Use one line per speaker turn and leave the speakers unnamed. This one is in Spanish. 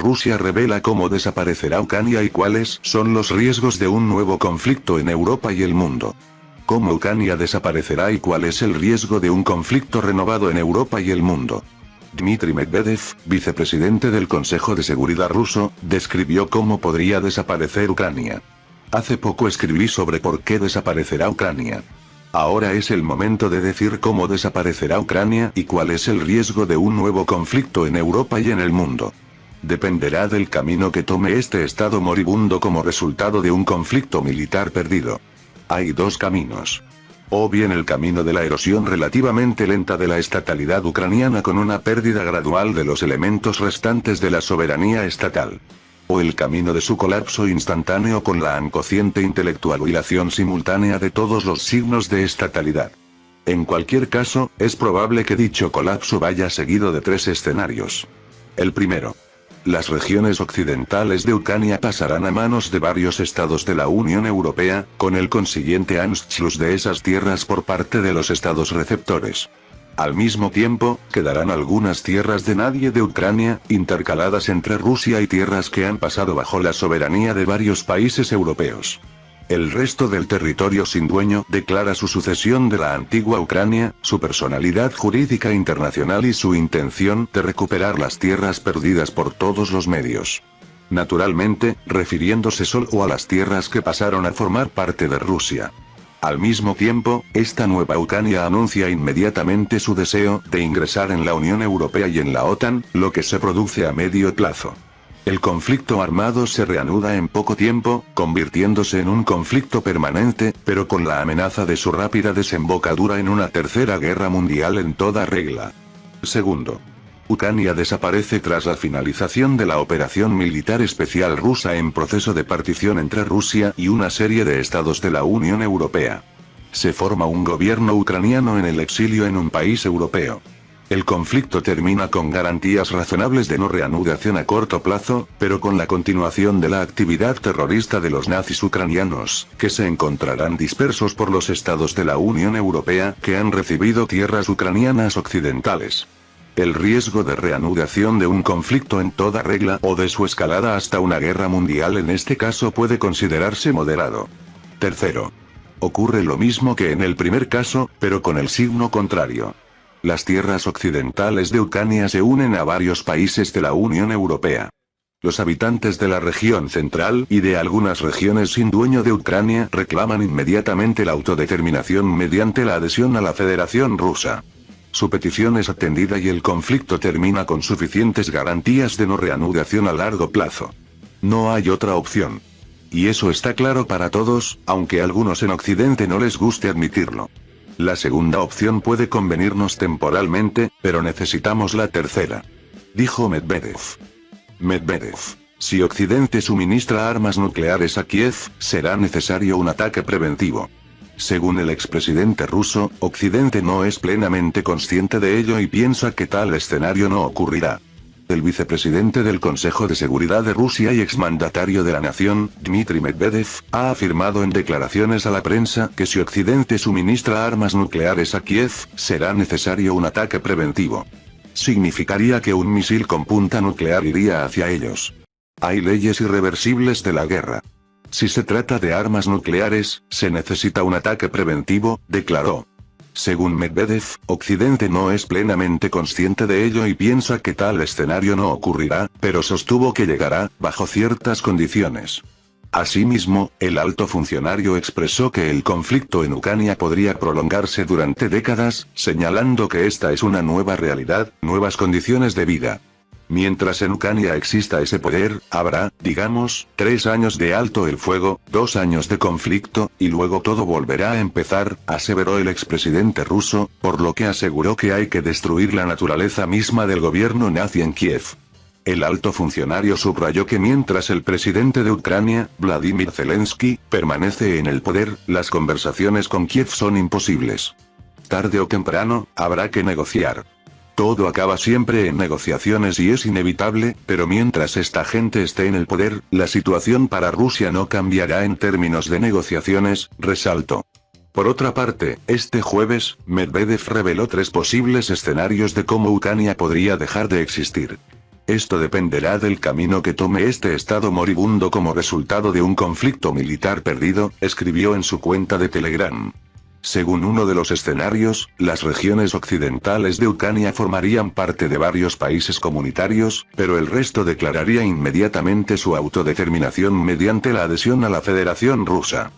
Rusia revela cómo desaparecerá Ucrania y cuáles son los riesgos de un nuevo conflicto en Europa y el mundo. Cómo Ucrania desaparecerá y cuál es el riesgo de un conflicto renovado en Europa y el mundo. Dmitry Medvedev, vicepresidente del Consejo de Seguridad ruso, describió cómo podría desaparecer Ucrania. Hace poco escribí sobre por qué desaparecerá Ucrania. Ahora es el momento de decir cómo desaparecerá Ucrania y cuál es el riesgo de un nuevo conflicto en Europa y en el mundo. Dependerá del camino que tome este estado moribundo como resultado de un conflicto militar perdido. Hay dos caminos. O bien el camino de la erosión relativamente lenta de la estatalidad ucraniana con una pérdida gradual de los elementos restantes de la soberanía estatal. O el camino de su colapso instantáneo con la ancociente intelectualización simultánea de todos los signos de estatalidad. En cualquier caso, es probable que dicho colapso vaya seguido de tres escenarios. El primero. Las regiones occidentales de Ucrania pasarán a manos de varios estados de la Unión Europea, con el consiguiente Anschluss de esas tierras por parte de los estados receptores. Al mismo tiempo, quedarán algunas tierras de nadie de Ucrania, intercaladas entre Rusia y tierras que han pasado bajo la soberanía de varios países europeos. El resto del territorio sin dueño declara su sucesión de la antigua Ucrania, su personalidad jurídica internacional y su intención de recuperar las tierras perdidas por todos los medios. Naturalmente, refiriéndose solo a las tierras que pasaron a formar parte de Rusia. Al mismo tiempo, esta nueva Ucrania anuncia inmediatamente su deseo de ingresar en la Unión Europea y en la OTAN, lo que se produce a medio plazo. El conflicto armado se reanuda en poco tiempo, convirtiéndose en un conflicto permanente, pero con la amenaza de su rápida desembocadura en una tercera guerra mundial en toda regla. Segundo. Ucrania desaparece tras la finalización de la operación militar especial rusa en proceso de partición entre Rusia y una serie de estados de la Unión Europea. Se forma un gobierno ucraniano en el exilio en un país europeo. El conflicto termina con garantías razonables de no reanudación a corto plazo, pero con la continuación de la actividad terrorista de los nazis ucranianos, que se encontrarán dispersos por los estados de la Unión Europea que han recibido tierras ucranianas occidentales. El riesgo de reanudación de un conflicto en toda regla o de su escalada hasta una guerra mundial en este caso puede considerarse moderado. Tercero. Ocurre lo mismo que en el primer caso, pero con el signo contrario. Las tierras occidentales de Ucrania se unen a varios países de la Unión Europea. Los habitantes de la región central y de algunas regiones sin dueño de Ucrania reclaman inmediatamente la autodeterminación mediante la adhesión a la Federación Rusa. Su petición es atendida y el conflicto termina con suficientes garantías de no reanudación a largo plazo. No hay otra opción. Y eso está claro para todos, aunque a algunos en Occidente no les guste admitirlo. La segunda opción puede convenirnos temporalmente, pero necesitamos la tercera. Dijo Medvedev. Medvedev. Si Occidente suministra armas nucleares a Kiev, será necesario un ataque preventivo. Según el expresidente ruso, Occidente no es plenamente consciente de ello y piensa que tal escenario no ocurrirá. El vicepresidente del Consejo de Seguridad de Rusia y exmandatario de la nación, Dmitry Medvedev, ha afirmado en declaraciones a la prensa que si Occidente suministra armas nucleares a Kiev, será necesario un ataque preventivo. Significaría que un misil con punta nuclear iría hacia ellos. Hay leyes irreversibles de la guerra. Si se trata de armas nucleares, se necesita un ataque preventivo, declaró. Según Medvedev, Occidente no es plenamente consciente de ello y piensa que tal escenario no ocurrirá, pero sostuvo que llegará, bajo ciertas condiciones. Asimismo, el alto funcionario expresó que el conflicto en Ucrania podría prolongarse durante décadas, señalando que esta es una nueva realidad, nuevas condiciones de vida. Mientras en Ucrania exista ese poder, habrá, digamos, 3 años de alto el fuego, 2 años de conflicto, y luego todo volverá a empezar, aseveró el expresidente ruso, por lo que aseguró que hay que destruir la naturaleza misma del gobierno nazi en Kiev. El alto funcionario subrayó que mientras el presidente de Ucrania, Vladimir Zelensky, permanece en el poder, las conversaciones con Kiev son imposibles. Tarde o temprano, habrá que negociar. Todo acaba siempre en negociaciones y es inevitable, pero mientras esta gente esté en el poder, la situación para Rusia no cambiará en términos de negociaciones, resaltó. Por otra parte, este jueves, Medvedev reveló 3 posibles escenarios de cómo Ucrania podría dejar de existir. Esto dependerá del camino que tome este estado moribundo como resultado de un conflicto militar perdido, escribió en su cuenta de Telegram. Según uno de los escenarios, las regiones occidentales de Ucrania formarían parte de varios países comunitarios, pero el resto declararía inmediatamente su autodeterminación mediante la adhesión a la Federación Rusa.